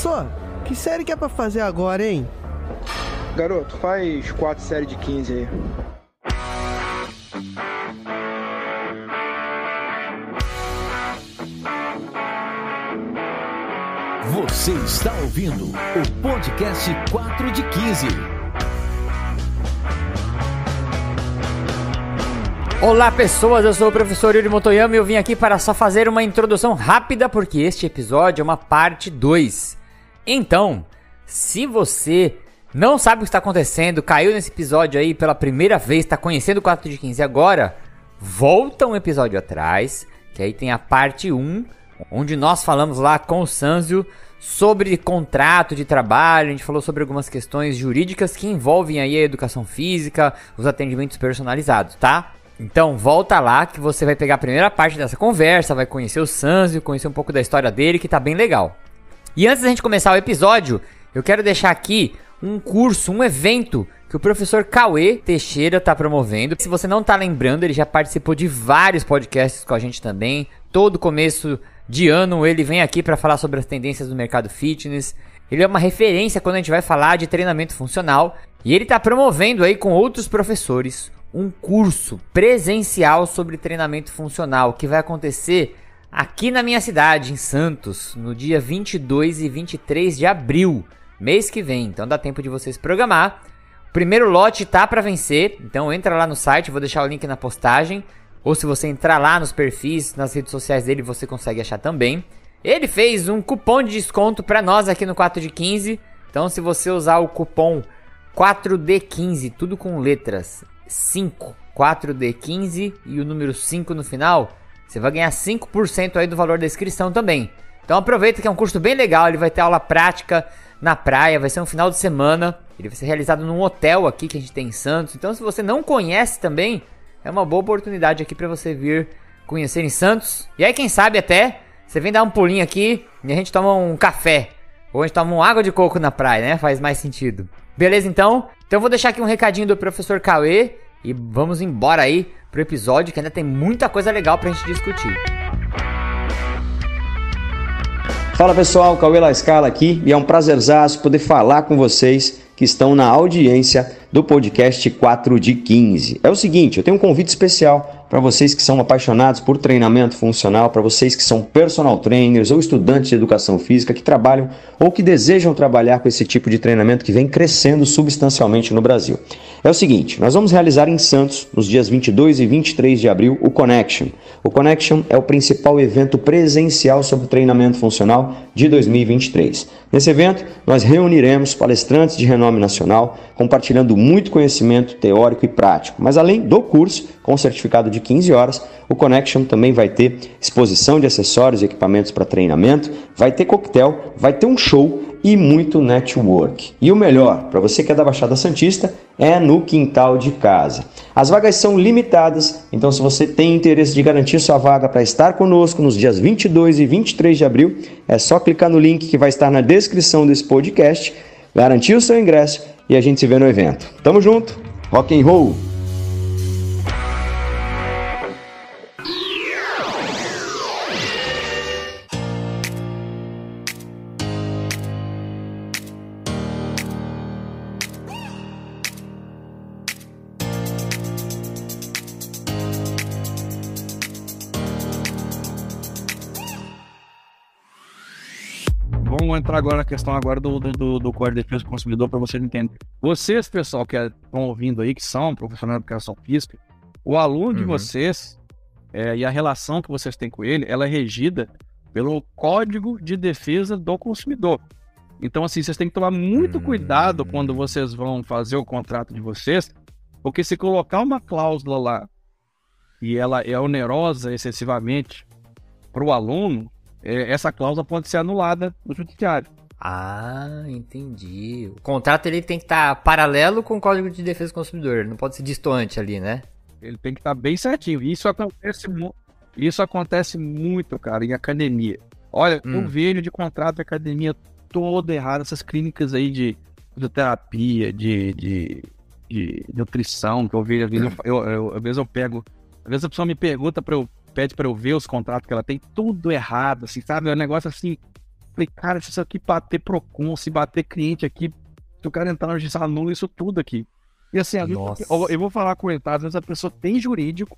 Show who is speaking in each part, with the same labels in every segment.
Speaker 1: Professor, que série que é pra fazer agora, hein?
Speaker 2: Garoto, faz 4 séries de 15 aí.
Speaker 3: Você está ouvindo o podcast 4 de 15.
Speaker 4: Olá pessoas, eu sou o professor Yuri Motoyama e eu vim aqui para só fazer uma introdução rápida porque este episódio é uma parte 2. Então, se você não sabe o que está acontecendo, caiu nesse episódio aí pela primeira vez, está conhecendo o 4 de 15 agora, volta um episódio atrás, que aí tem a parte 1, onde nós falamos lá com o Sanzio sobre contrato de trabalho, a gente falou sobre algumas questões jurídicas que envolvem aí a educação física, os atendimentos personalizados, tá? Então volta lá que você vai pegar a primeira parte dessa conversa, vai conhecer o Sanzio, conhecer um pouco da história dele, que tá bem legal. E antes da gente começar o episódio, eu quero deixar aqui um curso, um evento que o professor Cauê Teixeira tá promovendo. Se você não tá lembrando, ele já participou de vários podcasts com a gente também. Todo começo de ano ele vem aqui para falar sobre as tendências do mercado fitness. Ele é uma referência quando a gente vai falar de treinamento funcional. E ele tá promovendo aí com outros professores um curso presencial sobre treinamento funcional que vai acontecer aqui na minha cidade, em Santos, no dia 22 e 23 de abril, mês que vem. Então dá tempo de vocês programar. O primeiro lote tá para vencer, então entra lá no site, vou deixar o link na postagem. Ou se você entrar lá nos perfis, nas redes sociais dele, você consegue achar também. Ele fez um cupom de desconto para nós aqui no 4 de 15. Então se você usar o cupom 4D15, tudo com letras 5, 4D15 e o número 5 no final, você vai ganhar 5% aí do valor da inscrição também. Então aproveita que é um curso bem legal, ele vai ter aula prática na praia, vai ser um final de semana, ele vai ser realizado num hotel aqui que a gente tem em Santos. Então se você não conhece também, é uma boa oportunidade aqui para você vir conhecer em Santos. E aí quem sabe até, você vem dar um pulinho aqui e a gente toma um café, ou a gente toma uma água de coco na praia, né? Faz mais sentido. Beleza então? Então eu vou deixar aqui um recadinho do professor Cauê e vamos embora aí pro episódio que ainda tem muita coisa legal pra gente discutir.
Speaker 5: Fala pessoal, Cauê La Scala aqui e é um prazerzaço poder falar com vocês que estão na audiência do podcast 4 de 15. É o seguinte, eu tenho um convite especial para vocês que são apaixonados por treinamento funcional, para vocês que são personal trainers ou estudantes de educação física que trabalham ou que desejam trabalhar com esse tipo de treinamento que vem crescendo substancialmente no Brasil. É o seguinte, nós vamos realizar em Santos, nos dias 22 e 23 de abril, o Connection. O Connection é o principal evento presencial sobre treinamento funcional de 2023. Nesse evento, nós reuniremos palestrantes de renome nacional, compartilhando muito conhecimento teórico e prático. Mas além do curso, com certificado de 15 horas, o Connection também vai ter exposição de acessórios e equipamentos para treinamento, vai ter coquetel, vai ter um show e muito network. E o melhor, para você que é da Baixada Santista, é no quintal de casa. As vagas são limitadas, então se você tem interesse de garantir sua vaga para estar conosco nos dias 22 e 23 de abril, é só clicar no link que vai estar na descrição desse podcast, garantir o seu ingresso e a gente se vê no evento. Tamo junto, rock and roll!
Speaker 6: Vamos entrar agora na questão agora do Código de Defesa do Consumidor para vocês entenderem. Vocês, pessoal, que estão ouvindo aí, que são profissionais de educação física, o aluno de vocês e a relação que vocês têm com ele, ela é regida pelo Código de Defesa do Consumidor. Então, assim, vocês têm que tomar muito cuidado quando vocês vão fazer o contrato de vocês, porque se colocar uma cláusula lá e ela é onerosa excessivamente para o aluno, essa cláusula pode ser anulada no judiciário.
Speaker 4: Ah, entendi. O contrato ele tem que estar paralelo com o Código de Defesa do Consumidor, não pode ser distante ali, né?
Speaker 6: Ele tem que estar bem certinho. Isso acontece muito, cara, em academia. Olha, eu vejo de contrato de academia todo errado, essas clínicas aí de fisioterapia, de nutrição, que eu vejo, às vezes eu pego, às vezes a pessoa me pergunta pede pra eu ver os contratos que ela tem, tudo errado, assim, sabe? É um negócio assim, falei, cara, se isso aqui bater PROCON, se bater cliente aqui, se o cara entrar na justiça, anula isso tudo aqui. E assim, eu vou falar com ele, tá? Às vezes a pessoa tem jurídico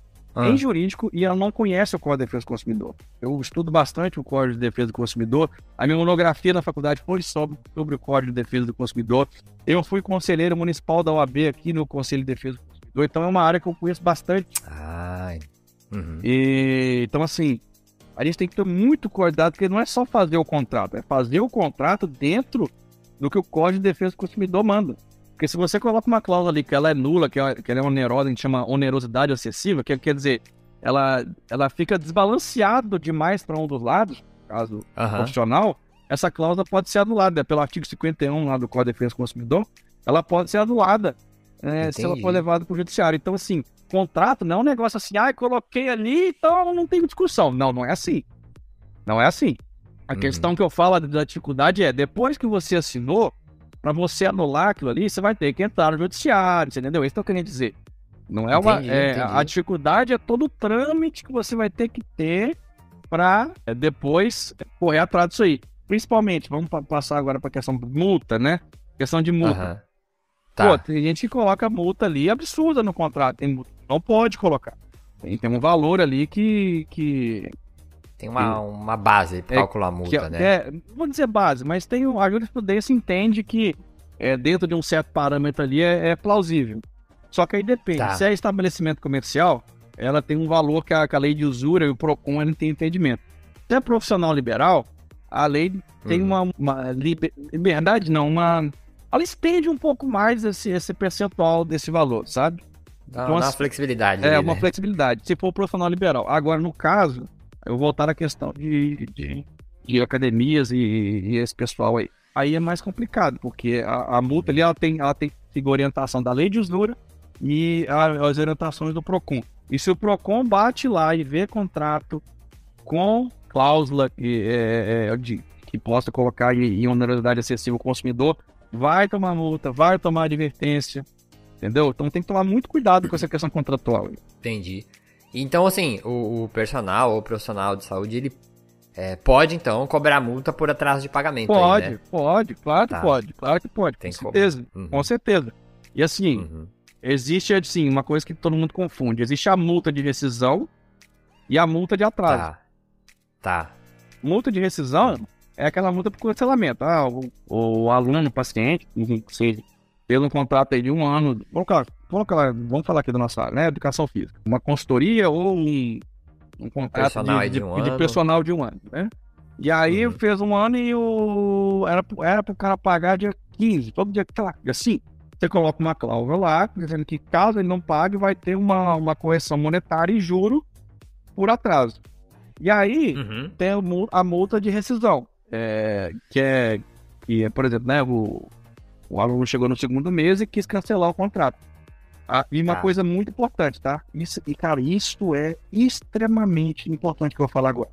Speaker 6: e ela não conhece o Código de Defesa do Consumidor. Eu estudo bastante o Código de Defesa do Consumidor. A minha monografia na faculdade foi sobre o Código de Defesa do Consumidor. Eu fui conselheiro municipal da OAB aqui no Conselho de Defesa do Consumidor, então é uma área que eu conheço bastante. Então, assim, a gente tem que ter muito cuidado, porque não é só fazer o contrato, é fazer o contrato dentro do que o Código de Defesa do Consumidor manda. Porque se você coloca uma cláusula ali que ela é nula, que ela é onerosa, a gente chama onerosidade excessiva, que quer dizer, ela fica desbalanceada demais para um dos lados, caso profissional, essa cláusula pode ser anulada, pelo artigo 51 lá do Código de Defesa do Consumidor, ela pode ser anulada se ela for levada para o judiciário. Então, assim, contrato não é um negócio assim, coloquei ali, então não tem discussão. Não é assim. Não é assim. A questão que eu falo da dificuldade é, depois que você assinou, para você anular aquilo ali, você vai ter que entrar no judiciário, você entendeu? Isso que eu queria dizer. Não é uma. Entendi. A dificuldade é todo o trâmite que você vai ter que ter para depois correr atrás disso aí. Principalmente, vamos passar agora para a questão de multa, né? Questão de multa. Pô, tem gente que coloca multa ali absurda no contrato. Tem multa que não pode colocar. Tem um valor ali que
Speaker 4: tem uma base para calcular a multa, né?
Speaker 6: Não vou dizer base, mas a jurisprudência entende que dentro de um certo parâmetro ali é plausível. Só que aí depende. Se é estabelecimento comercial, ela tem um valor que a lei de usura e o PROCON ela tem entendimento. Se é profissional liberal, a lei tem uma liberdade, não, ela estende um pouco mais esse percentual desse valor, sabe?
Speaker 4: Então, uma flexibilidade.
Speaker 6: Uma flexibilidade, se for profissional liberal. Agora, no caso, eu vou voltar à questão de academias e esse pessoal aí. Aí é mais complicado, porque a multa ali, ela tem orientação da lei de usura e as orientações do PROCON. E se o PROCON bate lá e vê contrato com cláusula que possa colocar em onerosidade excessiva o consumidor, vai tomar multa, vai tomar advertência, entendeu? Então tem que tomar muito cuidado com essa questão contratual.
Speaker 4: Entendi. Então, assim, o personal ou profissional de saúde, ele pode, então, cobrar multa por atraso de pagamento.
Speaker 6: Pode,
Speaker 4: aí, né?
Speaker 6: Claro que pode,
Speaker 4: tem
Speaker 6: com certeza. E assim, existe, assim, uma coisa que todo mundo confunde. Existe a multa de rescisão e a multa de atraso.
Speaker 4: Tá.
Speaker 6: Multa de rescisão é aquela multa por cancelamento. O aluno, o paciente, seja, pelo contrato aí de 1 ano, vamos falar aqui da nossa área, né? Educação física. Uma consultoria ou um contrato de personal de 1 ano, né? E aí fez 1 ano e era pro cara pagar dia 15, todo dia, sei lá, dia 5. Você coloca uma cláusula lá, dizendo que caso ele não pague, vai ter uma correção monetária e juro por atraso. E aí tem a multa de rescisão, que é, por exemplo, né, o aluno chegou no 2º mês e quis cancelar o contrato. E uma coisa muito importante, tá? Cara, isso é extremamente importante que eu vou falar agora.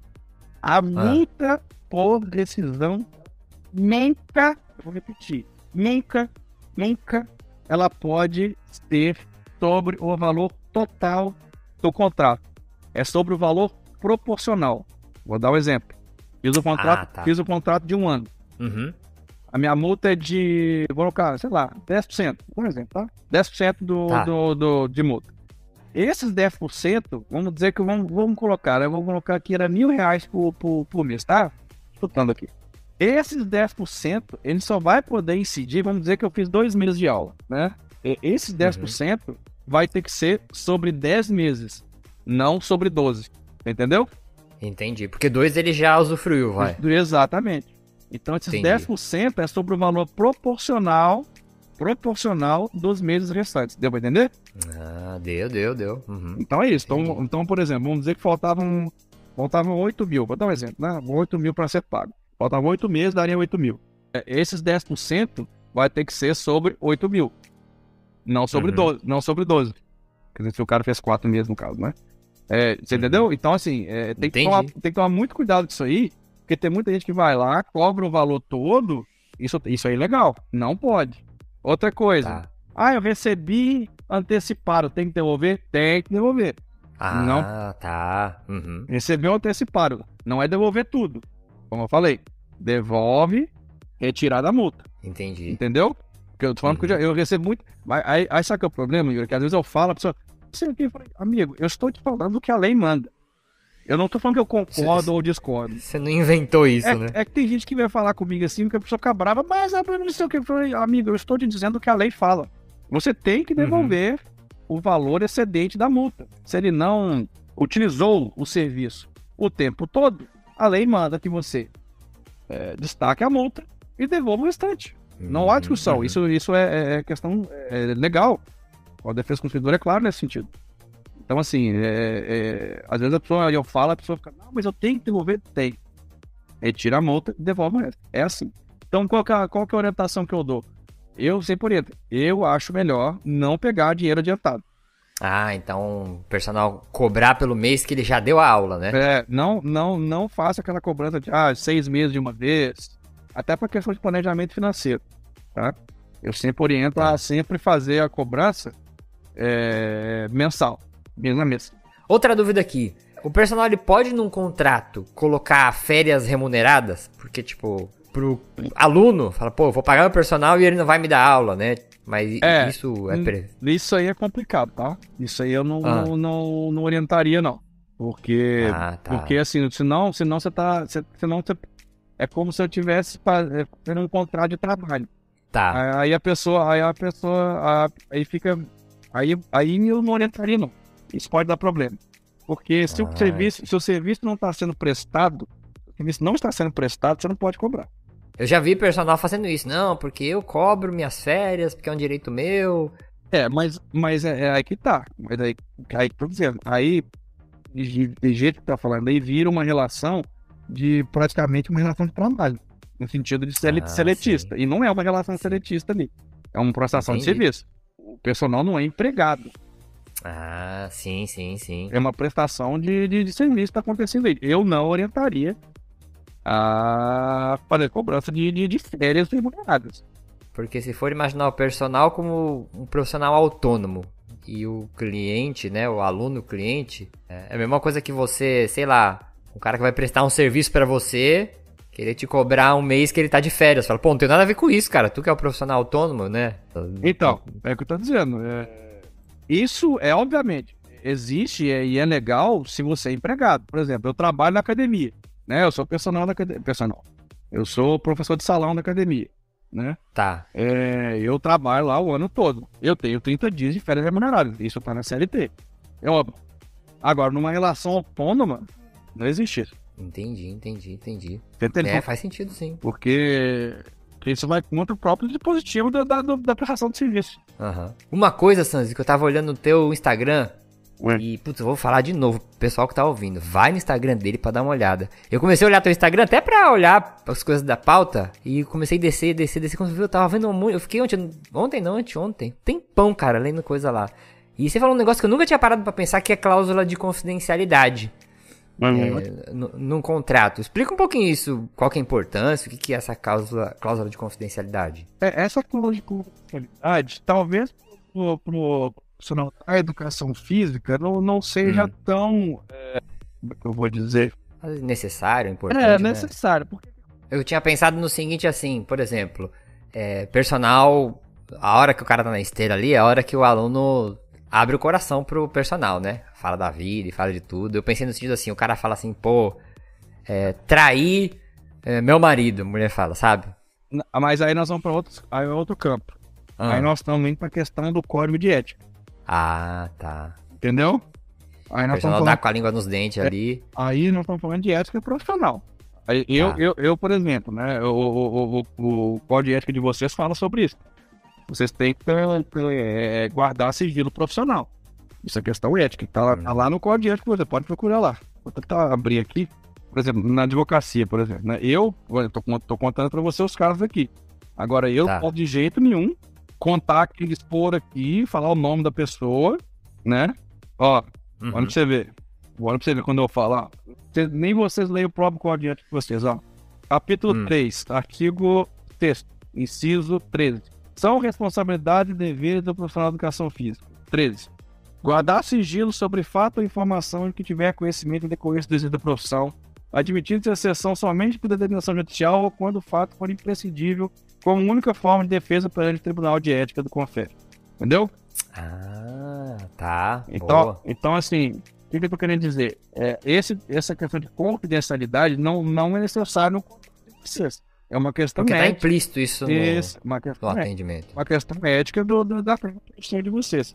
Speaker 6: A multa por rescisão nunca, eu vou repetir, nunca, ela pode ser sobre o valor total do contrato. É sobre o valor proporcional. Vou dar um exemplo. Fiz o contrato de 1 ano. A minha multa é de, vou colocar, sei lá, 10%, por exemplo, tá? 10% de multa. Esses 10%, vamos dizer que vamos colocar, eu vou colocar aqui, era R$1.000 por mês, tá? Chutando aqui. Esses 10%, ele só vai poder incidir, vamos dizer que eu fiz 2 meses de aula, né? Esses 10% vai ter que ser sobre 10 meses, não sobre 12, entendeu?
Speaker 4: Entendi, porque 2 ele já usufruiu, vai.
Speaker 6: Exatamente. Então, esses 10% é sobre o valor proporcional dos meses restantes. Deu pra entender?
Speaker 4: Deu.
Speaker 6: Então é isso. Então, por exemplo, vamos dizer que faltavam 8 mil. Vou dar um exemplo, né? 8 mil para ser pago. Faltavam 8 meses, daria 8 mil. Esses 10% vai ter que ser sobre 8 mil. Não sobre 12. Não sobre 12. Quer dizer, se o cara fez 4 meses, no caso, né? Você entendeu? Então, assim, tem que tomar muito cuidado com isso aí. Porque tem muita gente que vai lá, cobra o valor todo, isso aí é ilegal, não pode. Outra coisa, eu recebi antecipado, tem que devolver? Tem que devolver.
Speaker 4: Recebeu
Speaker 6: antecipado, não é devolver tudo, como eu falei. devolve, retirar da multa.
Speaker 4: Entendi.
Speaker 6: Entendeu? Porque eu tô falando que eu recebo muito. Aí sabe que é o problema, Yuri? Que às vezes eu falo, a pessoa, sei o que, eu falei, amigo, eu estou te falando o que a lei manda. Eu não tô falando que eu concordo ou discordo.
Speaker 4: Você não inventou isso, né?
Speaker 6: É que tem gente que vai falar comigo assim, que a pessoa fica brava, mas não sei o que. Eu falei, amigo, eu estou te dizendo o que a lei fala. Você tem que devolver o valor excedente da multa. Se ele não utilizou o serviço o tempo todo, a lei manda que você destaque a multa e devolva o restante. Não há discussão. Isso é questão legal. A defesa do consumidor é claro nesse sentido. Então, assim, às vezes eu falo, a pessoa fica, não, mas eu tenho que devolver. Tem. Retira a multa e devolve o resto. É assim. Então, qual que é a orientação que eu dou? Eu sempre oriento. Eu acho melhor não pegar dinheiro adiantado.
Speaker 4: Ah, então o personal cobrar pelo mês que ele já deu a aula, né?
Speaker 6: Não faça aquela cobrança de 6 meses de uma vez. Até para questão de planejamento financeiro, tá? Eu sempre oriento a sempre fazer a cobrança mensal, mês a mês.
Speaker 4: Outra dúvida aqui. O personal ele pode num contrato colocar férias remuneradas? Porque, tipo, pro aluno, fala, pô, eu vou pagar o personal e ele não vai me dar aula, né? Mas isso é...
Speaker 6: Isso aí é complicado, tá? Isso aí eu não orientaria, não. Porque, porque assim, senão você tá... é como se eu tivesse fazendo um contrato de trabalho.
Speaker 4: Tá.
Speaker 6: Aí fica... Aí eu não orientaria, não. Isso pode dar problema. Porque se o serviço não está sendo prestado, você não pode cobrar.
Speaker 4: Eu já vi personal fazendo isso. Não, porque eu cobro minhas férias, porque é um direito meu.
Speaker 6: Mas é aí que tá. Mas aí tô dizendo. Aí, de jeito que tá falando, aí vira uma relação de praticamente uma relação de trabalho. No sentido de seletista. Sim. E não é uma relação seletista ali. É uma prestação de serviço. O personal não é empregado.
Speaker 4: Ah, sim.
Speaker 6: É uma prestação de serviço que tá acontecendo aí. Eu não orientaria a fazer cobrança de férias remuneradas.
Speaker 4: Porque se for imaginar o personal como um profissional autônomo e o cliente, né, o aluno cliente, é a mesma coisa que você, sei lá, um cara que vai prestar um serviço pra você, querer te cobrar um mês que ele tá de férias. Fala, pô, não tem nada a ver com isso, cara. Tu que é o profissional autônomo, né?
Speaker 6: Então, é o que eu tô dizendo. Isso obviamente, existe e é legal se você é empregado. Por exemplo, eu trabalho na academia, né? Eu sou personal da academia. Eu sou professor de salão da academia, né?
Speaker 4: Tá.
Speaker 6: Eu trabalho lá o ano todo. Eu tenho 30 dias de férias remuneradas. Isso tá na CLT. É óbvio. Agora, numa relação autônoma, não existe isso.
Speaker 4: Entendi.
Speaker 6: Entendeu?
Speaker 4: Faz sentido, sim.
Speaker 6: Porque isso vai contra o próprio dispositivo da prestação de serviço.
Speaker 4: Uhum. Uma coisa, Sanzi, que eu tava olhando no teu Instagram e, putz, eu vou falar de novo pro pessoal que tá ouvindo. Vai no Instagram dele pra dar uma olhada. Eu comecei a olhar teu Instagram até pra olhar as coisas da pauta e comecei a descer. Quando eu tava vendo muito, eu fiquei anteontem. Tempão, cara, lendo coisa lá. E você falou um negócio que eu nunca tinha parado pra pensar, que é cláusula de confidencialidade. Num contrato. Explica um pouquinho isso, qual que é a importância, o que é essa cláusula de confidencialidade?
Speaker 6: Essa cláusula de confidencialidade, talvez pro profissional da educação física não seja tão, como é que eu vou dizer?
Speaker 4: Necessário, importante,
Speaker 6: necessário.
Speaker 4: Né? Porque... Eu tinha pensado no seguinte, assim, por exemplo, personal, a hora que o cara tá na esteira ali, é a hora que o aluno abre o coração pro personal, né? Fala da vida e fala de tudo. Eu pensei no sentido assim, o cara fala assim, pô, traí meu marido, a mulher fala, sabe?
Speaker 6: Mas aí nós vamos pra outro campo. Aí nós estamos indo pra questão do código de ética.
Speaker 4: Ah, tá.
Speaker 6: Entendeu? Aí
Speaker 4: o personal dá com a língua nos dentes ali.
Speaker 6: Aí nós estamos falando de ética profissional. Aí eu, por exemplo, né? O código de ética de vocês fala sobre isso. Vocês têm que guardar sigilo profissional. Isso é questão ética. Tá lá no código de ética, você pode procurar lá. Vou tentar abrir aqui. Por exemplo, na advocacia, por exemplo. Né? Eu tô contando pra você os casos aqui. Agora, eu não posso de jeito nenhum contar aqui, expor aqui, falar o nome da pessoa, né? Ó, olha pra você ver. Olha pra você ver quando eu falar. Nem vocês leem o próprio código de ética de vocês, ó. Capítulo 3, artigo 6º, inciso 13. São responsabilidades e deveres do profissional de educação física. 13. Guardar sigilo sobre fato ou informação de que tiver conhecimento em decorrência do exercício da profissão admitindo-se exceção somente por determinação judicial ou quando o fato for imprescindível como única forma de defesa perante o Tribunal de Ética do CONFER. Entendeu?
Speaker 4: Tá.
Speaker 6: Então assim, o que eu tô querendo dizer? Essa questão de confidencialidade não é necessário no contrato de vocês. É uma questão
Speaker 4: Porque
Speaker 6: ética.
Speaker 4: tá implícito isso no atendimento.
Speaker 6: Uma questão ética da profissão de vocês.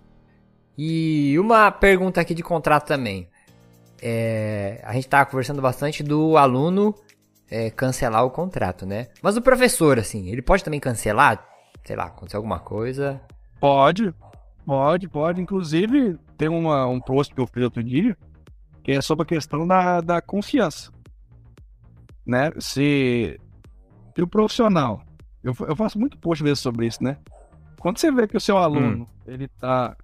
Speaker 4: E uma pergunta aqui de contrato também. A gente tava conversando bastante do aluno cancelar o contrato, né? Mas o professor, assim, ele pode também cancelar? Sei lá, acontecer alguma coisa?
Speaker 6: Pode. Inclusive, tem um post que eu fiz outro dia, que é sobre a questão da confiança. Né? Se o profissional... Eu faço muito post mesmo sobre isso, né? Quando você vê que o seu aluno ele tá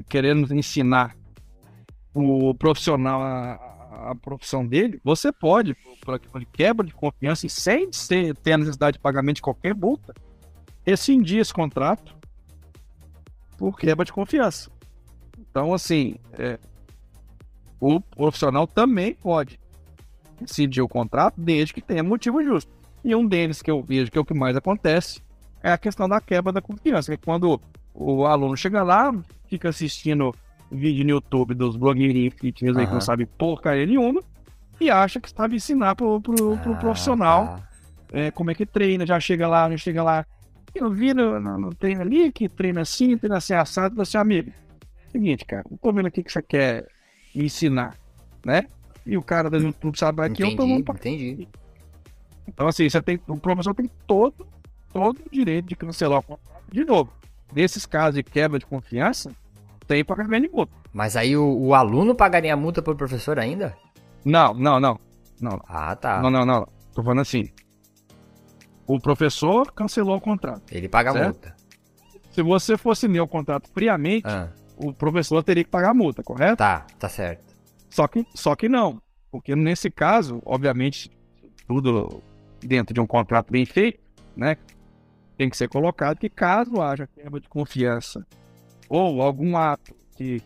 Speaker 6: querendo ensinar o profissional a profissão dele, você pode, por quebra de confiança e sem ter a necessidade de pagamento de qualquer multa, rescindir esse contrato por quebra de confiança. Então, assim, o profissional também pode rescindir o contrato desde que tenha motivo justo. E um deles que eu vejo que é o que mais acontece é a questão da quebra da confiança, que é quando o aluno chega lá, fica assistindo vídeo no YouTube dos blogueirinhos fitness aí que não sabe porcaria nenhuma e acha que sabe ensinar pro profissional como é que treina, já chega lá. Eu vi no treino ali, que treina assim assado, e assim, amigo, seguinte, cara, não tô vendo aqui que você quer me ensinar, né? E o cara do YouTube sabe aqui, eu tô falando pra...
Speaker 4: Entendi.
Speaker 6: Então, assim, o professor tem todo o direito de cancelar o contrato. De novo, nesses casos de quebra de confiança, tem pagamento de multa.
Speaker 4: Mas aí o aluno pagaria a multa pro professor ainda?
Speaker 6: Não.
Speaker 4: Ah, tá.
Speaker 6: Não. Tô falando assim. O professor cancelou o contrato.
Speaker 4: Ele paga a multa.
Speaker 6: Se você fosse ler o contrato friamente, o professor teria que pagar a multa, correto?
Speaker 4: Tá certo.
Speaker 6: Só que não. Porque nesse caso, obviamente, tudo dentro de um contrato bem feito, né? Tem que ser colocado que caso haja quebra de confiança ou algum ato que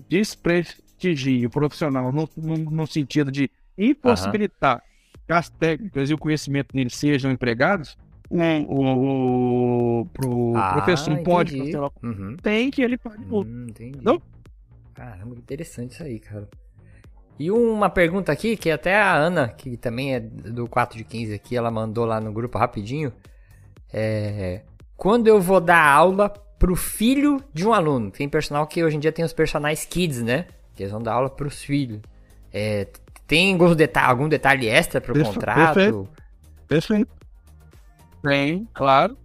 Speaker 6: desprestigie o profissional no sentido de impossibilitar que as técnicas e o conhecimento dele sejam empregados, o professor pode cancelar. Tem que ele pague multa.
Speaker 4: Entendi. Não? Caramba, interessante isso aí, cara. E uma pergunta aqui, que até a Ana, que também é do 4 de 15 aqui, ela mandou lá no grupo rapidinho. Quando eu vou dar aula pro filho de um aluno? Tem personal que hoje em dia tem os personagens kids, né? Que eles vão dar aula pros filhos. Tem algum detalhe extra pro contrato?
Speaker 6: Perfeito. Tem, claro.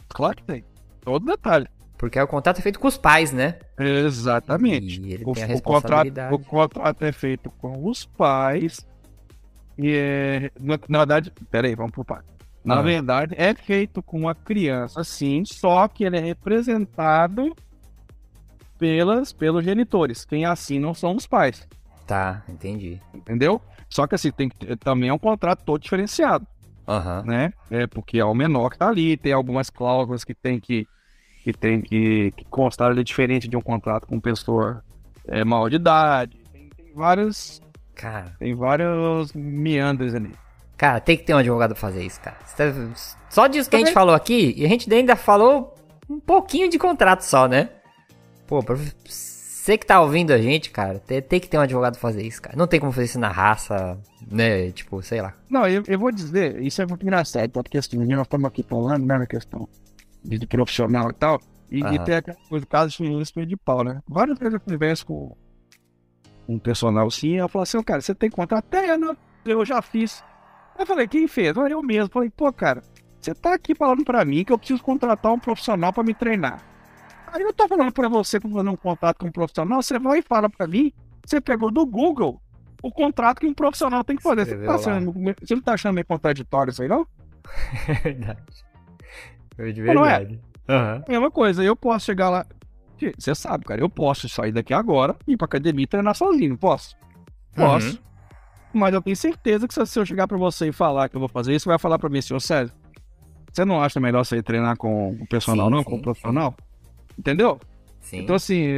Speaker 6: Claro que tem. Todo detalhe.
Speaker 4: Porque o contrato é feito com os pais, né?
Speaker 6: Exatamente.
Speaker 4: E ele tem a responsabilidade.
Speaker 6: O contrato é feito com os pais. E na verdade, peraí, vamos pro pai. Na verdade, é feito com a criança, sim, só que ele é representado pelos genitores. Quem assinam são os pais.
Speaker 4: Tá, entendi.
Speaker 6: Entendeu? Só que assim, também é um contrato todo diferenciado. Né? Porque é o menor que tá ali, tem algumas cláusulas que tem que constar ali diferente de um contrato com pessoa maior de idade. Tem vários.
Speaker 4: Cara.
Speaker 6: Tem vários meandros ali.
Speaker 4: Cara, tem que ter um advogado pra fazer isso, cara. Só disso que a gente falou aqui, e a gente ainda falou um pouquinho de contrato só, né? Pô, pra você que tá ouvindo a gente, cara, tem que ter um advogado pra fazer isso, cara. Não tem como fazer isso na raça, né? Tipo, sei lá.
Speaker 6: Não, eu vou dizer, isso é muito engraçado, porque assim, nós estamos aqui falando, né, na questão de profissional e tal, e tem aquela coisa, o caso de pau, né? Várias vezes eu converso com um personal assim, ela fala assim, cara, você tem contrato? Eu já fiz. Eu falei, quem fez? Eu mesmo. Falei, pô, cara, você tá aqui falando pra mim que eu preciso contratar um profissional pra me treinar. Aí eu tô falando pra você que eu vou fazer um contrato com um profissional, você vai e fala pra mim, você pegou do Google o contrato que um profissional tem que fazer. Você não tá achando meio contraditório isso aí, não?
Speaker 4: É verdade. De verdade.
Speaker 6: Mesma coisa, eu posso chegar lá. Você sabe, cara, eu posso sair daqui agora e ir pra academia e treinar sozinho, não posso? Posso. Mas eu tenho certeza que se eu chegar pra você e falar que eu vou fazer isso, você vai falar pra mim, senhor César, você não acha melhor você ir treinar com o personal, com o profissional? Entendeu?
Speaker 4: Sim.
Speaker 6: Então, assim,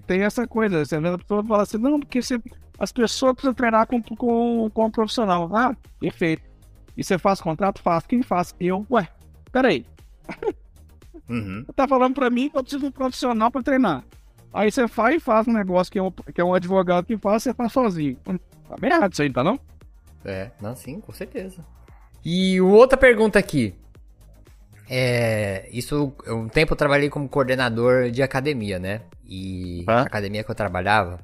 Speaker 6: tem essa coisa, a pessoa fala assim, não, porque você... as pessoas precisam treinar com um profissional. Ah, perfeito. E você faz contrato? Faz. Quem faz? Eu. Ué, peraí. Você tá falando pra mim que eu preciso de um profissional pra treinar. Aí você faz um negócio que é um advogado que faz, você faz sozinho. Tá bem errado isso aí, tá não?
Speaker 4: Não, sim, com certeza. E outra pergunta aqui. Um tempo eu trabalhei como coordenador de academia, né? E a academia que eu trabalhava,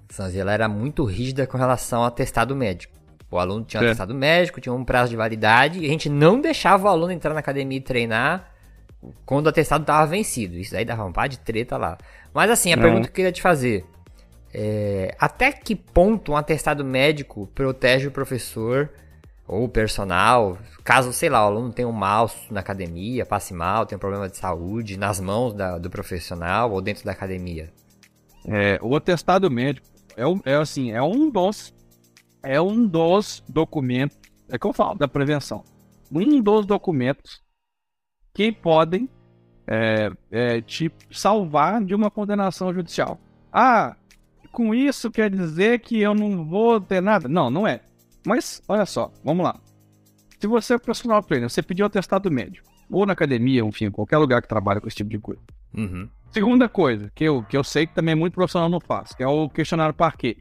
Speaker 4: Sanzi, ela era muito rígida com relação ao atestado médico. O aluno tinha um atestado médico, tinha um prazo de validade, e a gente não deixava o aluno entrar na academia e treinar quando o atestado estava vencido. Isso aí dava um par de treta lá. Mas assim, a pergunta que eu queria te fazer até que ponto um atestado médico protege o professor ou o personal, caso, sei lá, o aluno tenha um mal na academia, passe mal, tenha um problema de saúde, nas mãos do profissional ou dentro da academia?
Speaker 6: O atestado médico é um dos documentos, que eu falo da prevenção, um dos documentos que podem te salvar de uma condenação judicial. Ah, com isso quer dizer que eu não vou ter nada? Não, não é. Mas, olha só, vamos lá. Se você é profissional trainer, você pediu atestado médico, ou na academia, enfim, qualquer lugar que trabalha com esse tipo de coisa. Segunda coisa, que eu sei que também muito profissional não faz, que é o questionário Parquet.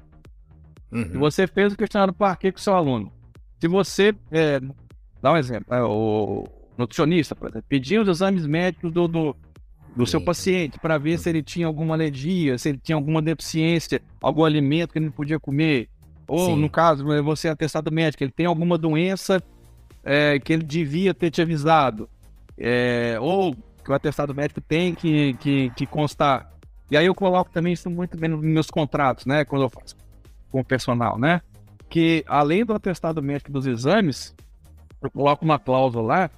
Speaker 6: Se você fez o questionário Parquet com o seu aluno, se você, dá um exemplo, o nutricionista, por exemplo, pediu os exames médicos do seu paciente para ver se ele tinha alguma alergia, se ele tinha alguma deficiência, algum alimento que ele não podia comer, ou no caso, você é atestado médico, ele tem alguma doença que ele devia ter te avisado, ou que o atestado médico tem que constar. E aí eu coloco também isso muito bem nos meus contratos, né, quando eu faço com o personal, né, que além do atestado médico dos exames, eu coloco uma cláusula lá,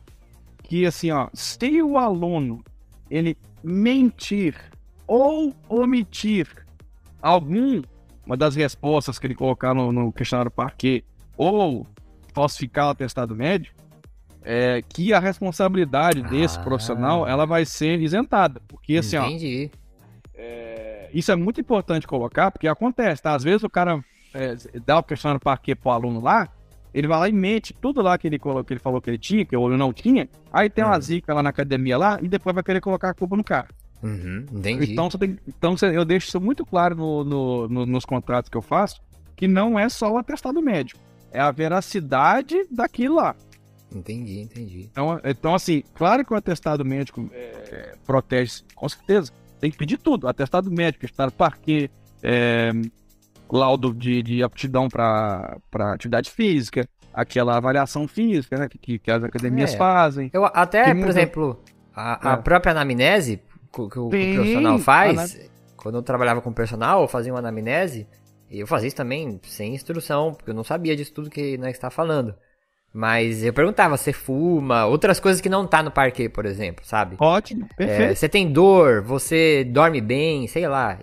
Speaker 6: que assim, ó, se o aluno ele mentir ou omitir uma das respostas que ele colocar no questionário Parquet, ou falsificar o atestado médico, que a responsabilidade desse profissional ela vai ser isentada. Porque assim,
Speaker 4: entendi.
Speaker 6: Isso é muito importante colocar, porque acontece, tá? Às vezes o cara dá o questionário Parquet pro aluno lá, ele vai lá e mente tudo lá que ele falou que ele tinha, que o aluno não tinha, aí tem uma zica lá na academia lá, e depois vai querer colocar a culpa no cara.
Speaker 4: Entendi.
Speaker 6: Então eu deixo isso muito claro nos contratos que eu faço, que não é só o atestado médico, é a veracidade daquilo lá.
Speaker 4: Entendi.
Speaker 6: Então assim, claro que o atestado médico protege, com certeza, tem que pedir tudo, atestado médico, atestado Parquet, laudo de aptidão para atividade física, aquela avaliação física, né, que as academias fazem.
Speaker 4: Eu até, por exemplo, a própria anamnese que o profissional faz, quando eu trabalhava com personal, eu fazia uma anamnese, e eu fazia isso também sem instrução, porque eu não sabia disso tudo que nós está falando. Mas eu perguntava, você fuma, outras coisas que não tá no Parquet, por exemplo, sabe?
Speaker 6: Ótimo, perfeito.
Speaker 4: Você tem dor, você dorme bem, sei lá.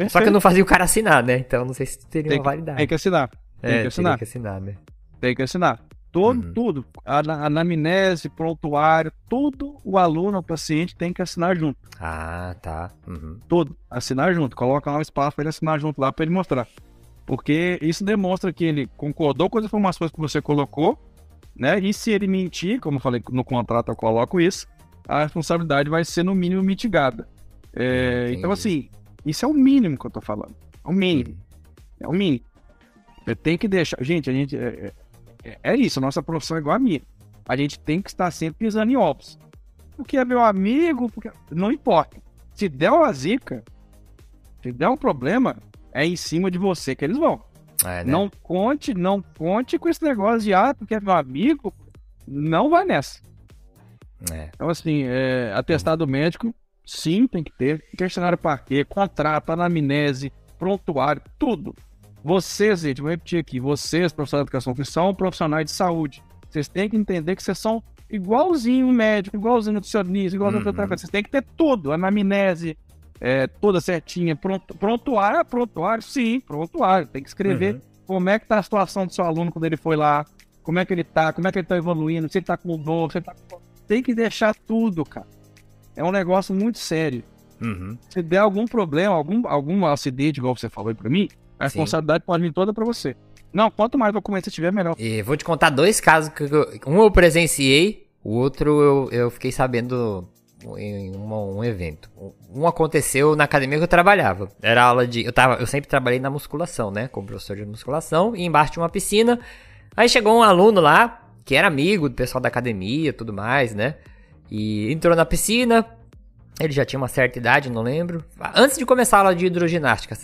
Speaker 4: Só que eu não fazia o cara assinar, né? Então não sei se teria uma validade.
Speaker 6: Tem que assinar.
Speaker 4: Teria que assinar, né?
Speaker 6: Tem que assinar. Tudo. A anamnese, prontuário, tudo o aluno, o paciente tem que assinar junto.
Speaker 4: Ah, tá.
Speaker 6: Tudo. Assinar junto. Coloca lá um espaço para ele assinar junto lá para ele mostrar. Porque isso demonstra que ele concordou com as informações que você colocou, né? E se ele mentir, como eu falei no contrato, eu coloco isso, a responsabilidade vai ser no mínimo mitigada. Então, assim, isso é o mínimo que eu tô falando. É o mínimo. É o mínimo. Tem que deixar. Gente, é isso, a nossa profissão é igual a minha. A gente tem que estar sempre pisando em ovos. Porque é meu amigo, não importa. Se der uma zica, se der um problema, é em cima de você que eles vão.
Speaker 4: Né?
Speaker 6: Não conte com esse negócio de porque é meu amigo, não vai nessa. Então assim, atestado médico, sim, tem que ter, questionário Parquet, contrato, anamnese, prontuário, tudo. Vocês, gente, vou repetir aqui, vocês, profissionais de educação, que são profissionais de saúde, vocês têm que entender que vocês são igualzinho médico, igualzinho nutricionista, igualzinho fisioterapeuta, vocês têm que ter tudo, anamnese, toda certinha, prontuário, sim, prontuário, tem que escrever como é que tá a situação do seu aluno quando ele foi lá, como é que ele tá evoluindo, se ele tá com dor, tem que deixar tudo, cara, é um negócio muito sério. Se der algum problema, algum acidente, igual você falou aí pra mim, A responsabilidade pode vir toda pra você. Não, quanto mais documento você tiver, melhor.
Speaker 4: E vou te contar 2 casos que um eu presenciei, o outro eu fiquei sabendo em um evento. Um aconteceu na academia que eu trabalhava. Era aula de... Eu sempre trabalhei na musculação, né? Como professor de musculação, e embaixo de uma piscina. Aí chegou um aluno lá, que era amigo do pessoal da academia e tudo mais, né? E entrou na piscina. Ele já tinha uma certa idade, não lembro. Antes de começar a aula de hidroginástica,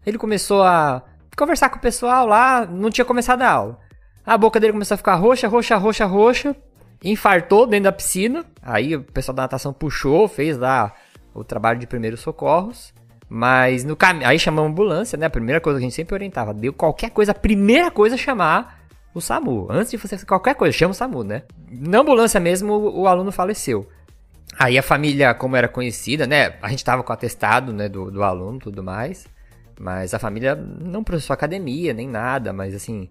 Speaker 4: ele começou a conversar com o pessoal lá, não tinha começado a aula. A boca dele começou a ficar roxa, infartou dentro da piscina. Aí o pessoal da natação puxou, fez lá o trabalho de primeiros socorros. Mas no caminho, aí chamamos a ambulância, né? A primeira coisa que a gente sempre orientava, deu qualquer coisa, a primeira coisa é chamar o SAMU. Antes de você fazer qualquer coisa, chama o SAMU, né? Na ambulância mesmo, o aluno faleceu. Aí a família, como era conhecida, né? A gente tava com o atestado, né, do aluno e tudo mais. Mas a família não processou academia, nem nada. Mas assim,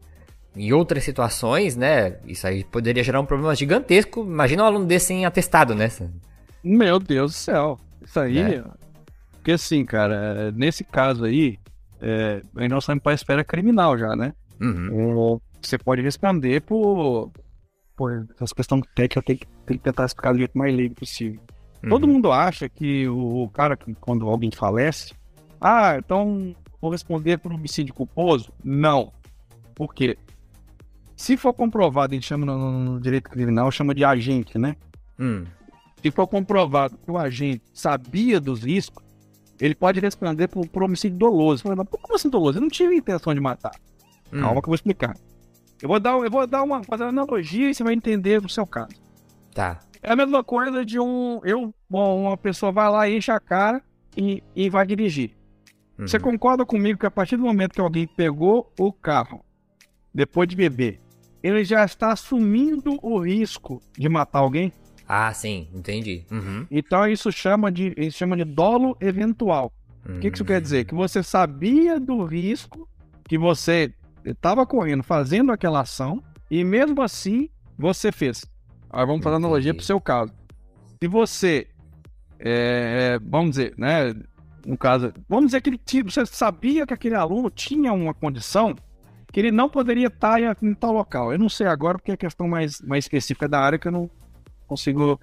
Speaker 4: em outras situações, né? Isso aí poderia gerar um problema gigantesco. Imagina um aluno desse sem atestado, né?
Speaker 6: Meu Deus do céu. Isso aí... Porque assim, cara, nesse caso aí, aí nós estamos para a esfera criminal já, né?
Speaker 4: Uhum.
Speaker 6: Você pode responder por essa questão técnica, tem que tentar explicar do jeito mais livre possível. Todo mundo acha que o cara, quando alguém falece, então vou responder por homicídio culposo? Não. Por quê? Se for comprovado, a gente chama no direito criminal, chama de agente, né? Se for comprovado que o agente sabia dos riscos, ele pode responder por homicídio doloso. Mas como assim doloso? Eu não tive intenção de matar. Calma que eu vou explicar. Eu vou fazer uma analogia e você vai entender o seu caso.
Speaker 4: Tá.
Speaker 6: É a mesma coisa de uma pessoa vai lá, enche a cara e vai dirigir. Você concorda comigo que a partir do momento que alguém pegou o carro, depois de beber, ele já está assumindo o risco de matar alguém?
Speaker 4: Ah, sim, entendi.
Speaker 6: Então isso chama de dolo eventual. O que isso quer dizer? Que você sabia do risco que você estava correndo, fazendo aquela ação, e mesmo assim você fez. Aí vamos fazer analogia para o seu caso. Se você, vamos dizer, né, no caso, vamos dizer que você sabia que aquele aluno tinha uma condição que ele não poderia estar em tal local. Eu não sei agora porque é questão mais específica da área que eu não consigo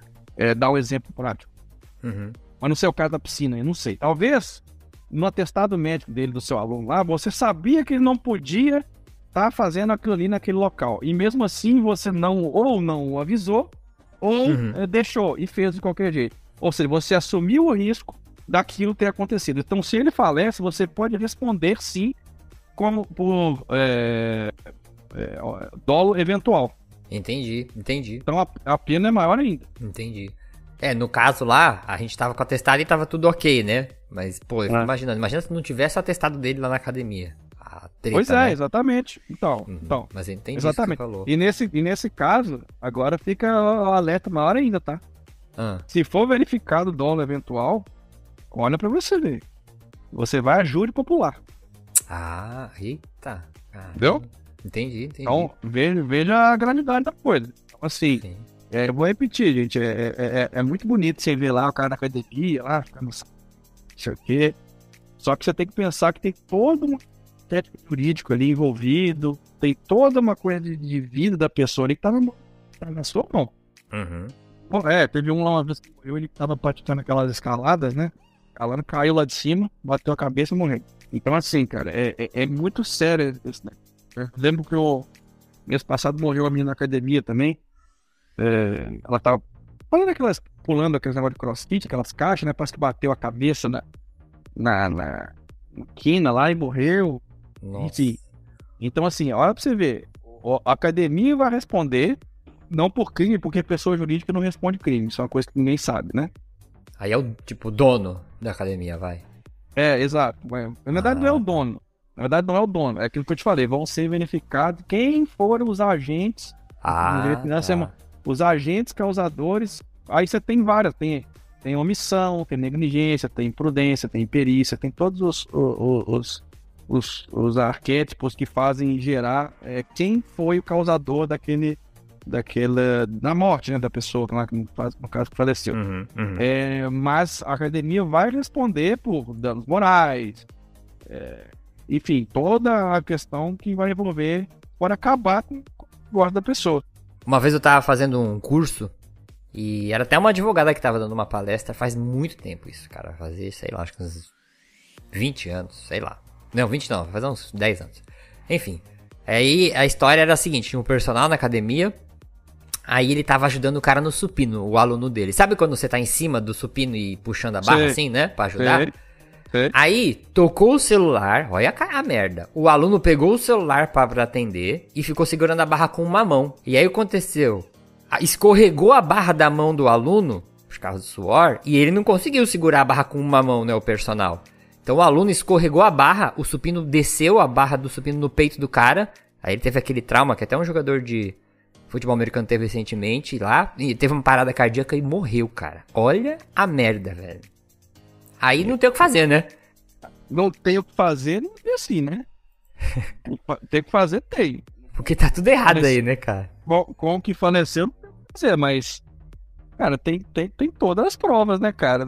Speaker 6: dar um exemplo prático. Mas no seu caso da piscina, eu não sei. Talvez no atestado médico dele, do seu aluno lá, você sabia que ele não podia estar fazendo aquilo ali naquele local. E mesmo assim você não o avisou ou deixou e fez de qualquer jeito. Ou seja, você assumiu o risco daquilo ter acontecido. Então, se ele falece, você pode responder sim como por dolo eventual.
Speaker 4: Entendi.
Speaker 6: Então a pena é maior ainda.
Speaker 4: Entendi. No caso lá, a gente tava com o atestado e tava tudo ok, né? Mas, pô, eu fico imaginando. Imagina se não tivesse o atestado dele lá na academia. A treta,
Speaker 6: pois
Speaker 4: né?
Speaker 6: Exatamente. Então.
Speaker 4: Mas eu entendi
Speaker 6: exatamente.
Speaker 4: Isso que você falou.
Speaker 6: E nesse caso, agora fica o alerta maior ainda, tá? Se for verificado o dolo eventual, olha pra você ver. Você vai a júri popular.
Speaker 4: Eita.
Speaker 6: Entendeu?
Speaker 4: Entendi.
Speaker 6: Então, veja a gravidade da coisa. Então, assim, eu vou repetir, gente. É muito bonito você ver lá o cara na academia, lá, ficando não sei o quê. Só que você tem que pensar que tem todo um técnico jurídico ali envolvido, tem toda uma coisa de vida da pessoa ali que tá na sua mão. Bom, teve uma vez que ele tava praticando aquelas escaladas, né? Escalando, caiu lá de cima, bateu a cabeça e morreu. Então, assim, cara, é muito sério isso, né? Eu lembro que mês passado morreu a menina na academia também. Ela tava pulando aqueles negócios de crossfit, aquelas caixas, né? Parece que bateu a cabeça na quina lá e morreu.
Speaker 4: Nossa.
Speaker 6: Enfim. Então, assim, olha pra você ver. A academia vai responder, não por crime, porque pessoa jurídica não responde crime. Isso é uma coisa que ninguém sabe, né?
Speaker 4: Aí é o, dono da academia, vai.
Speaker 6: Exato. Na verdade, não é o dono. Na verdade, não é o dono. É aquilo que eu te falei. Vão ser verificados quem foram os agentes. Os agentes causadores. Aí você tem várias. Tem omissão, tem negligência, tem imprudência, tem imperícia. Tem todos os arquétipos que fazem gerar quem foi o causador da morte, né, da pessoa, no caso que faleceu. Mas a academia vai responder por danos morais, enfim, toda a questão que vai envolver por acabar com o gosto da pessoa.
Speaker 4: Uma vez eu tava fazendo um curso e era até uma advogada que tava dando uma palestra, faz muito tempo isso, cara. Fazia, sei lá, acho que uns 20 anos, sei lá. Não, 20 não, faz uns 10 anos. Enfim, aí a história era a seguinte, tinha um personal na academia, aí ele tava ajudando o cara no supino, o aluno dele. Sabe quando você tá em cima do supino e puxando a barra assim, né, pra ajudar? Aí, tocou o celular, olha a merda. O aluno pegou o celular pra atender e ficou segurando a barra com uma mão. E aí, o que aconteceu? Escorregou a barra da mão do aluno, por causa do suor, e ele não conseguiu segurar a barra com uma mão, né, o personal. Então, o aluno escorregou a barra, o supino desceu a barra do supino no peito do cara. Aí, ele teve aquele trauma que até um jogador de futebol americano teve recentemente lá. E teve uma parada cardíaca e morreu, cara. Olha a merda, velho. Aí não tem o que fazer, né?
Speaker 6: Não tem o que fazer, não é assim, né? Tem o que fazer, tem.
Speaker 4: Porque tá tudo errado aí, né, cara?
Speaker 6: Com o que faleceu, não tem o que fazer, mas... Cara, tem todas as provas, né, cara?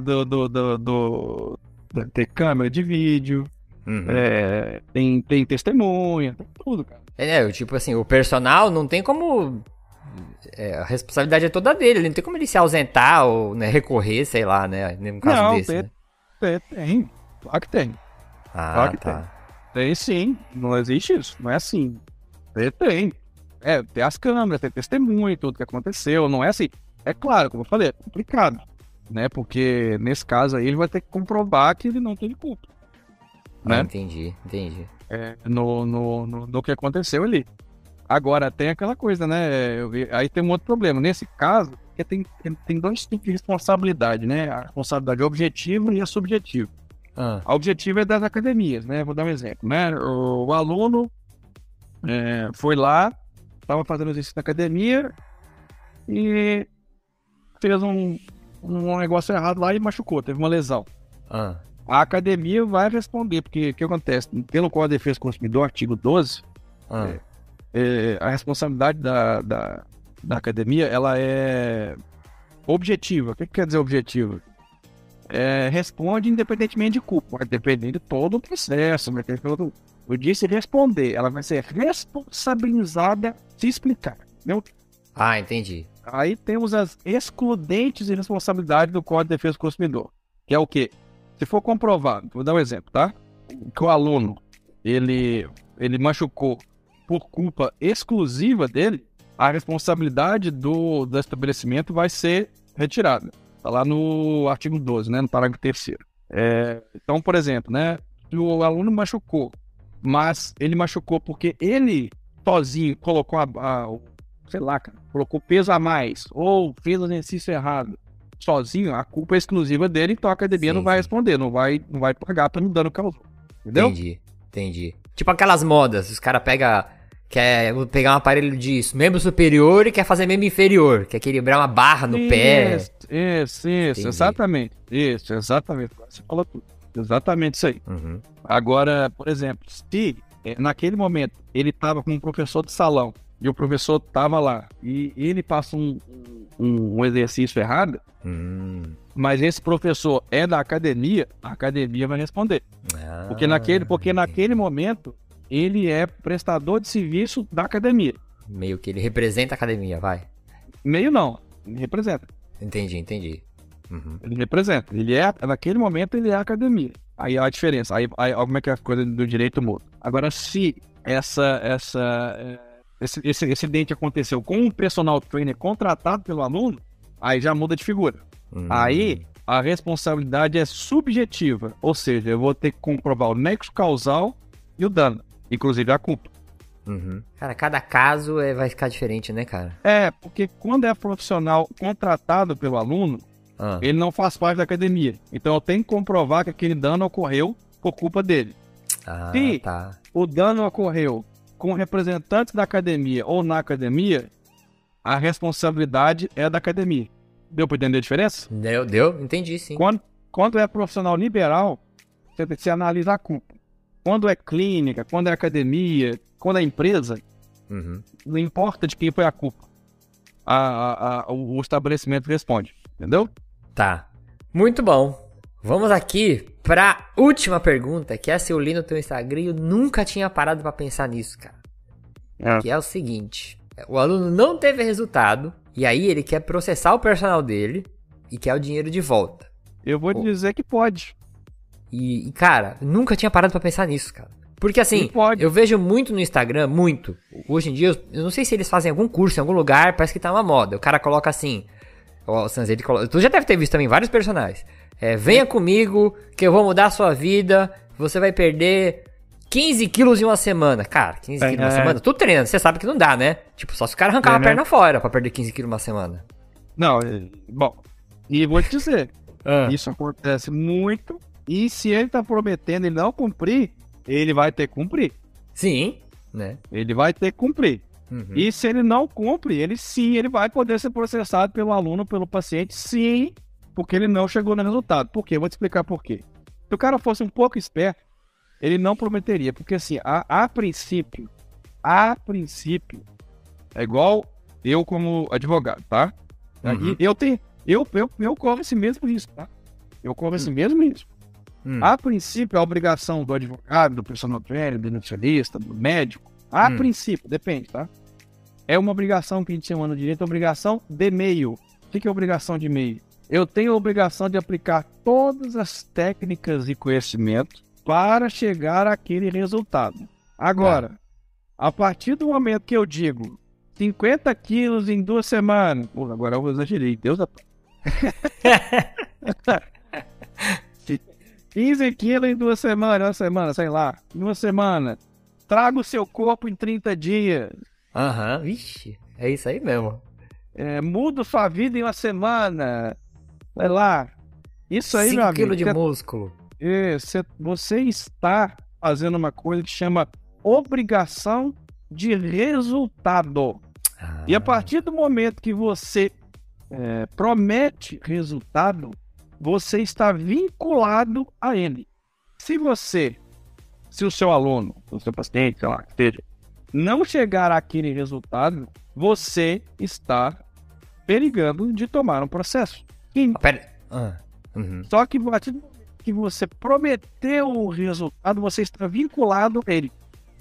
Speaker 6: Tem câmera de vídeo, tem testemunha, tem tudo, cara.
Speaker 4: Tipo assim, o personal não tem como... a responsabilidade é toda dele, ele não tem como ele se ausentar ou, né, recorrer, sei lá, né? No caso
Speaker 6: não,
Speaker 4: desse, né?
Speaker 6: Tem, claro que tem.
Speaker 4: Claro que tá.
Speaker 6: Tem sim, não existe isso, não é assim. Tem. Tem as câmeras, tem testemunha e tudo que aconteceu, não é assim. É claro, como eu falei, é complicado, né? Porque nesse caso aí ele vai ter que comprovar que ele não teve culpa. Né?
Speaker 4: Entendi.
Speaker 6: No que aconteceu ali. Agora, tem aquela coisa, né? Aí tem um outro problema. Nesse caso, tem dois tipos de responsabilidade, né? A responsabilidade objetiva e a subjetiva. A objetiva é das academias, né? Vou dar um exemplo, né? O aluno foi lá, estava fazendo exercício na academia e fez um negócio errado lá e machucou, teve uma lesão. A academia vai responder, porque o que acontece? Pelo Código de Defesa do Consumidor, artigo 12, a responsabilidade da academia, ela é objetiva. O que quer dizer objetiva? Responde independentemente de culpa, vai depender de todo o processo, vai ter todo... Eu disse responder, ela vai ser responsabilizada se explicar, entendeu?
Speaker 4: Entendi.
Speaker 6: Aí temos as excludentes de responsabilidade do Código de Defesa do Consumidor, que é o quê? Se for comprovado, vou dar um exemplo, tá? Que o aluno, ele machucou por culpa exclusiva dele, a responsabilidade do estabelecimento vai ser retirada. Está lá no artigo 12, né, no parágrafo 3º. Então, por exemplo, né, se o aluno machucou, mas ele machucou porque ele sozinho colocou colocou peso a mais, ou fez o exercício errado, sozinho, a culpa é exclusiva dele, então a academia não vai responder, não vai pagar pelo dano causado. Entendeu?
Speaker 4: Entendi. Tipo aquelas modas, os caras quer pegar um aparelho de membro superior e quer fazer membro inferior, quer equilibrar uma barra no pé.
Speaker 6: Isso, exatamente. Isso, exatamente. Você falou tudo. Exatamente isso aí. Agora, por exemplo, se naquele momento ele estava com um professor de salão e o professor estava lá e ele passa um exercício errado, mas esse professor é da academia, a academia vai responder. Porque naquele momento ele é prestador de serviço da academia.
Speaker 4: Meio que ele representa a academia, vai.
Speaker 6: Meio não, ele representa.
Speaker 4: Entendi.
Speaker 6: Ele representa, naquele momento ele é a academia. Aí a diferença, aí como é que é a coisa do direito muda. Agora, se esse incidente aconteceu com um personal trainer contratado pelo aluno, aí já muda de figura. Aí a responsabilidade é subjetiva, ou seja, eu vou ter que comprovar o nexo causal e o dano, inclusive a culpa.
Speaker 4: Cara, cada caso vai ficar diferente, né, cara?
Speaker 6: Porque quando é profissional contratado pelo aluno, ele não faz parte da academia. Então eu tenho que comprovar que aquele dano ocorreu por culpa dele. Se o dano ocorreu com representantes da academia ou na academia, a responsabilidade é da academia. Deu pra entender a diferença?
Speaker 4: Deu, entendi, sim.
Speaker 6: Quando é profissional liberal, você analisa a culpa. Quando é clínica, quando é academia, quando é empresa, não importa de quem foi a culpa. O estabelecimento responde, entendeu?
Speaker 4: Tá. Muito bom. Vamos aqui pra última pergunta, que essa eu li no teu Instagram e eu nunca tinha parado pra pensar nisso, cara. Que é o seguinte, o aluno não teve resultado, e aí ele quer processar o personal dele e quer o dinheiro de volta.
Speaker 6: Eu vou dizer que pode.
Speaker 4: E, cara, nunca tinha parado pra pensar nisso, cara. Porque assim, eu vejo muito no Instagram, muito. Hoje em dia, eu não sei se eles fazem algum curso em algum lugar, parece que tá uma moda. O cara coloca assim, o Sans, ele coloca, tu já deve ter visto também vários personagens. Venha comigo, que eu vou mudar a sua vida, você vai perder 15 quilos em uma semana. Cara, 15 quilos em uma semana? Tu treinando, você sabe que não dá, né? Tipo, só se o cara arrancar uma perna fora pra perder 15 quilos em uma semana.
Speaker 6: Não, bom, e vou te dizer, isso acontece muito, e se ele tá prometendo e não cumprir, ele vai ter que cumprir.
Speaker 4: Sim, né?
Speaker 6: Ele vai ter que cumprir. E se ele não cumpre, ele vai poder ser processado pelo aluno, pelo paciente, sim, porque ele não chegou no resultado. Por quê? Eu vou te explicar por quê. Se o cara fosse um pouco esperto, ele não prometeria. Porque assim, a princípio, é igual eu como advogado, tá? Eu corro esse mesmo risco, tá? Eu corro esse mesmo risco. A princípio, a obrigação do advogado, do personal trainer, do nutricionista, do médico, a princípio, depende, tá? É uma obrigação que a gente chama no direito, obrigação de meio. O que é obrigação de meio? Eu tenho a obrigação de aplicar todas as técnicas e conhecimentos para chegar àquele resultado. Agora, a partir do momento que eu digo 50 quilos em 2 semanas... Pô, agora eu exagerei, Deus da... 15 quilos em 2 semanas, uma semana, sei lá, em 1 semana. Traga o seu corpo em 30 dias.
Speaker 4: Vixe, é isso aí mesmo.
Speaker 6: Muda sua vida em 1 semana. Sei lá. Isso aí, meu amigo.
Speaker 4: 5 quilos de músculo.
Speaker 6: Você está fazendo uma coisa que chama obrigação de resultado. E a partir do momento que você promete resultado, você está vinculado a ele. Se o seu aluno, o seu paciente, sei lá, que seja, não chegar àquele resultado, você está perigando de tomar um processo. Só que a partir do momento que você prometeu o resultado, você está vinculado a ele.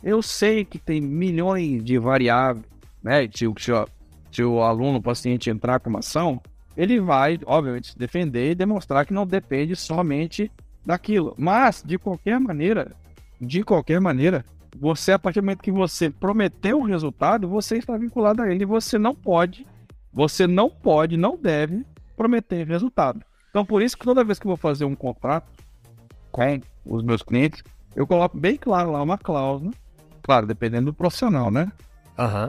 Speaker 6: Eu sei que tem milhões de variáveis, né? Se o aluno, o paciente entrar com uma ação, ele vai, obviamente, se defender e demonstrar que não depende somente daquilo. Mas, de qualquer maneira, você, a partir do momento que você prometeu o resultado, você está vinculado a ele. Você não pode, não deve prometer resultado. Então, por isso que toda vez que eu vou fazer um contrato com os meus clientes, eu coloco bem claro lá uma cláusula, claro, dependendo do profissional, né? Para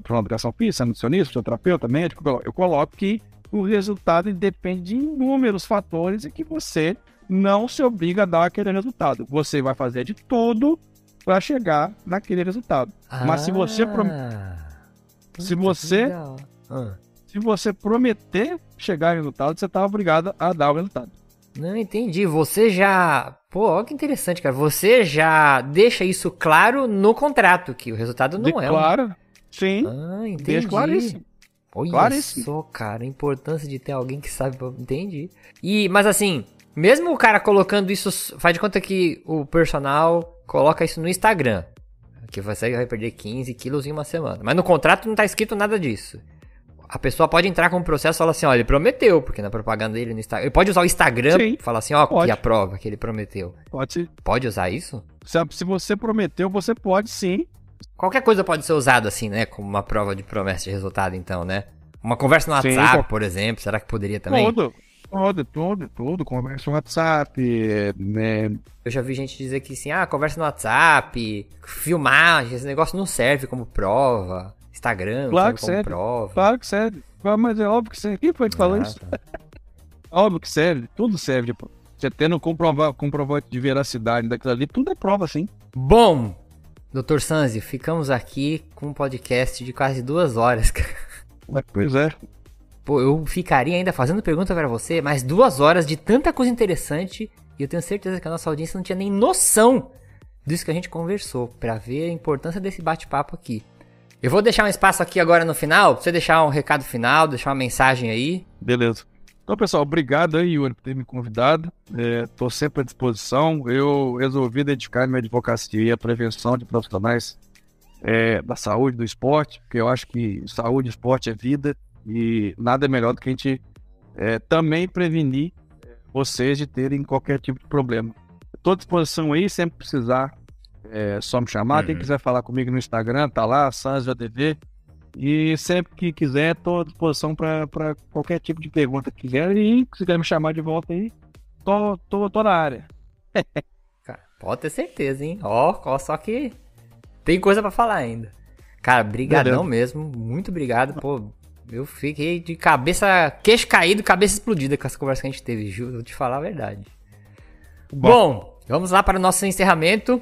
Speaker 6: uma educação física, nutricionista, fisioterapeuta, médico, eu coloco que o resultado depende de inúmeros fatores e que você não se obriga a dar aquele resultado. Você vai fazer de tudo para chegar naquele resultado. Mas se você prometer chegar ao resultado, você está obrigado a dar o resultado.
Speaker 4: Não, entendi. Você já... Pô, olha que interessante, cara. Você já deixa isso claro no contrato, que o resultado não é...
Speaker 6: Claro, sim.
Speaker 4: Entendi.
Speaker 6: Deixa claríssimo.
Speaker 4: Olha só, cara, a importância de ter alguém que sabe... Entendi. Mas assim, mesmo o cara colocando isso... Faz de conta que o personal coloca isso no Instagram. Que você vai perder 15 quilos em 1 semana. Mas no contrato não tá escrito nada disso. A pessoa pode entrar com um processo e falar assim, ó, ele prometeu, porque na propaganda dele no Instagram... Ele pode usar o Instagram e falar assim, ó, que a prova que ele prometeu. Pode usar isso?
Speaker 6: Se você prometeu, você pode sim.
Speaker 4: Qualquer coisa pode ser usada assim, né? Como uma prova de promessa de resultado, então, né? Uma conversa no WhatsApp, por exemplo, será que poderia também?
Speaker 6: Tudo. Conversa no WhatsApp, né?
Speaker 4: Eu já vi gente dizer que assim, conversa no WhatsApp, filmagem, esse negócio não serve como prova. Instagram,
Speaker 6: claro que
Speaker 4: como
Speaker 6: serve.
Speaker 4: Prova.
Speaker 6: Claro que serve. Mas é óbvio que serve. Quem foi que falou isso? Tá. Óbvio que serve. Tudo serve. Você tendo comprovante de veracidade daquilo ali, tudo é prova, sim.
Speaker 4: Bom, Dr. Sanzi, ficamos aqui com um podcast de quase 2 horas, cara.
Speaker 6: Pois é.
Speaker 4: Pô, eu ficaria ainda fazendo pergunta pra você, mais 2 horas de tanta coisa interessante, e eu tenho certeza que a nossa audiência não tinha nem noção disso que a gente conversou, pra ver a importância desse bate-papo aqui. Eu vou deixar um espaço aqui agora no final, pra você deixar um recado final, deixar uma mensagem aí.
Speaker 6: Beleza. Então, pessoal, obrigado aí, Yuri, por ter me convidado. Estou sempre à disposição. Eu resolvi dedicar minha advocacia à prevenção de profissionais da saúde, do esporte, porque eu acho que saúde e esporte é vida e nada é melhor do que a gente também prevenir vocês de terem qualquer tipo de problema. Estou à disposição aí, sempre precisar, só me chamar. Quem quiser falar comigo no Instagram, tá lá, SansJDV. E sempre que quiser, estou à disposição para qualquer tipo de pergunta que quiser. E se quiser me chamar de volta aí, tô na área.
Speaker 4: Cara, pode ter certeza, hein? Ó, só que tem coisa pra falar ainda. Cara, brigadão mesmo. Muito obrigado, pô. Eu fiquei de queixo caído, cabeça explodida com essa conversa que a gente teve, juro, vou te falar a verdade. Bom, vamos lá para o nosso encerramento.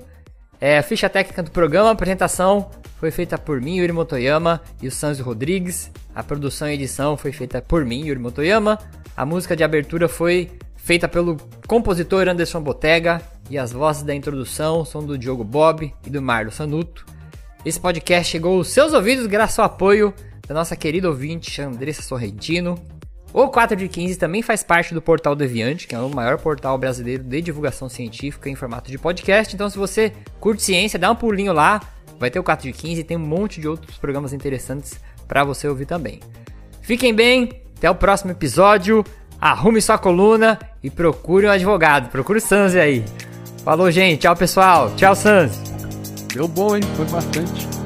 Speaker 4: A ficha técnica do programa, a apresentação foi feita por mim, Yuri Motoyama, e o Sanzio Rodrigues. A produção e edição foi feita por mim, Yuri Motoyama. A música de abertura foi feita pelo compositor Anderson Botega. E as vozes da introdução são do Diogo Bob e do Marlo Sanuto. Esse podcast chegou aos seus ouvidos graças ao apoio da nossa querida ouvinte Andressa Sorrentino. O 4 de 15 também faz parte do Portal Deviante, que é o maior portal brasileiro de divulgação científica em formato de podcast. Então, se você curte ciência, dá um pulinho lá. Vai ter o 4 de 15 e tem um monte de outros programas interessantes para você ouvir também. Fiquem bem, até o próximo episódio. Arrume sua coluna e procure um advogado. Procure o Sanzio aí. Falou, gente. Tchau, pessoal. Tchau, Sanzio.
Speaker 6: Deu bom, hein? Foi bastante.